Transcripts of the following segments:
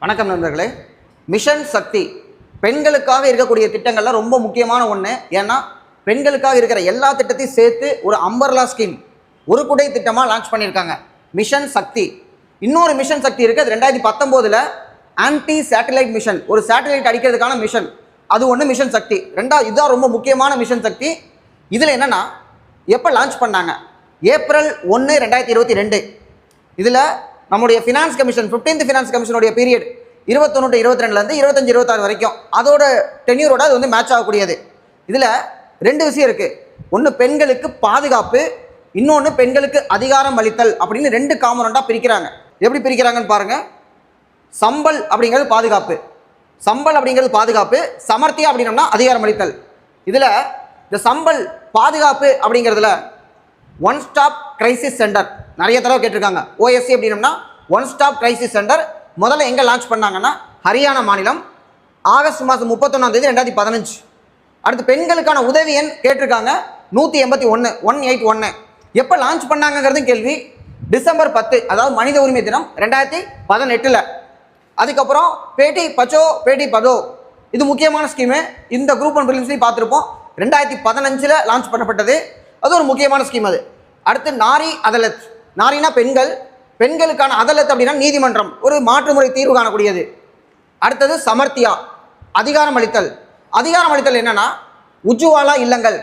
வணக்கம் நண்பர்களே. மிஷன் சக்தி பெண்களுக்காக இருக்கக்கூடிய திட்டங்கள்ல ரொம்ப முக்கியமான ஒன்று. ஏன்னா பெண்களுக்காக இருக்கிற எல்லா திட்டத்தையும் சேர்த்து ஒரு அம்பர்லா ஸ்கீம், ஒரு குடை திட்டமாக லான்ச் பண்ணியிருக்காங்க மிஷன் சக்தி. இன்னொரு மிஷன் சக்தி இருக்குது, அது 2019 ஆன்டி சேட்டலைட் மிஷன், ஒரு சேட்டலைட் அடிக்கிறதுக்கான மிஷன், அது ஒன்று மிஷன் சக்தி. இதுதான் ரொம்ப முக்கியமான மிஷன் சக்தி. இதில் என்னென்னா எப்போ லான்ச் பண்ணாங்க? ஏப்ரல் 1, 2022. இதில் நம்முடைய ஃபினான்ஸ் கமிஷன் 15th ஃபினான்ஸ் கமிஷனுடைய பீரியட் 21 to 22 25 26 வரைக்கும், அதோட டென்யூரோட அது மேட்ச் ஆகக்கூடியது. இதில் ரெண்டு விஷயம் இருக்குது. ஒன்று பெண்களுக்கு பாதுகாப்பு, இன்னொன்று பெண்களுக்கு அதிகாரம் அளித்தல் அப்படின்னு ரெண்டு காம்பனண்டாக பிரிக்கிறாங்க. எப்படி பிரிக்கிறாங்கன்னு பாருங்கள். சம்பல் அப்படிங்கிறது பாதுகாப்பு, சம்பல் அப்படிங்கிறது பாதுகாப்பு, சமர்த்தியா அப்படின்னம்னா அதிகாரம் அளித்தல். இதில் இந்த சம்பல் பாதுகாப்பு அப்படிங்கிறதுல ஒன் ஸ்டாப் கிரைசிஸ் சென்டர் நிறைய தடவை கேட்டிருக்காங்க. ஓஎஸ்சி அப்படின்னம்னா ஒன் ஸ்டாப் கிரைசிஸ் சென்டர் முதல்ல எங்கே லான்ச் பண்ணாங்கன்னா ஹரியானா மாநிலம், ஆகஸ்ட் மாதம் 31 2015. அடுத்து பெண்களுக்கான உதவி எண் கேட்டிருக்காங்க 181 181. எப்போ லான்ச் பண்ணாங்கிறதும் கேள்வி. டிசம்பர் 10, அதாவது மனித உரிமை தினம் 2018. அதுக்கப்புறம் பேட்டி பச்சோ பேட்டி பதோ, இது முக்கியமான ஸ்கீமு. இந்த குரூப் 1 பிரிலிம்ஸ்லையும் பார்த்துருப்போம். 2015 லான்ச் பண்ணப்பட்டது, அது ஒரு முக்கியமான ஸ்கீம். அது அடுத்து நாரி அதலத், நாரினா பெண்கள், பெண்களுக்கான அதலத் அப்படின்னா நீதிமன்றம், ஒரு மாற்றுமுறை தீர்வு காணக்கூடியது. அடுத்தது சமர்த்தியா அதிகாரம் அளித்தல். அதிகாரம் அளித்தல் என்னன்னா உஜ்வாலா இல்லங்கள்,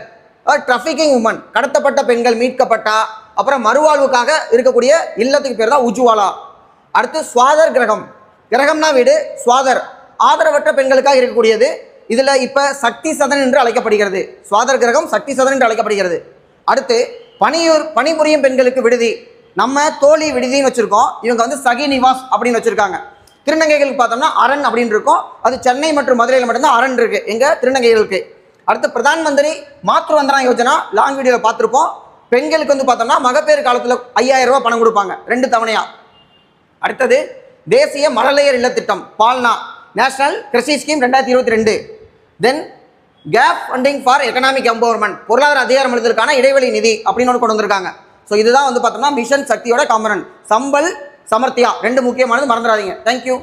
ட்ராஃபிக்கிங் உமன், கடத்தப்பட்ட பெண்கள் மீட்கப்பட்டா அப்புறம் மறுவாழ்வுக்காக இருக்கக்கூடிய இல்லத்துக்கு பேர் தான் உஜ்வாலா. அடுத்து சுவாதர் கிரகம், கிரகம்னா வீடு, சுவாதர் ஆதரவற்ற பெண்களுக்காக இருக்கக்கூடியது. இதில் இப்போ சக்தி சதன் என்று அழைக்கப்படுகிறது. சுவாதர் கிரகம் சக்தி சதன் என்று அழைக்கப்படுகிறது. அடுத்து பணிபுரியும் பெண்களுக்கு விடுதி, நம்ம தோழி விடுதின்னு வச்சுருக்கோம், இவங்க சகி நிவாஸ் அப்படின்னு வச்சுருக்காங்க. திருநங்கைகளுக்கு பார்த்தோம்னா அரண் அப்படின்னு இருக்கும், அது சென்னை மற்றும் மதுரையில் மட்டும்தான் அரண் இருக்குது, எங்கள் திருநங்கைகளுக்கு. அடுத்து பிரதான் மந்திரி மாத்ரு வந்தனா யோஜனா, லாங் வீடியோவில் பார்த்துருப்போம். பெண்களுக்கு பார்த்தோம்னா மகப்பேறு காலத்தில் 5000 ரூபா பணம் கொடுப்பாங்க 2 தவணையாக. அடுத்தது தேசிய மழலையர் இல்ல திட்டம், பால்னா நேஷனல் கிருஷி ஸ்கீம் 2022. தென் gap funding for economic empowerment, பொருளாதார அதிகாரம் அளித்ததற்கான இடைவெளி நிதி அப்படின்னு ஒன்று கொண்டு வந்திருக்காங்க. ஸோ இதுதான் பார்த்தோம்னா மிஷன் சக்தியோட காம்பனன்ட். சம்பல் சமர்த்தியா ரெண்டு முக்கியமானது, மறந்துடாதீங்க. தேங்க்யூ.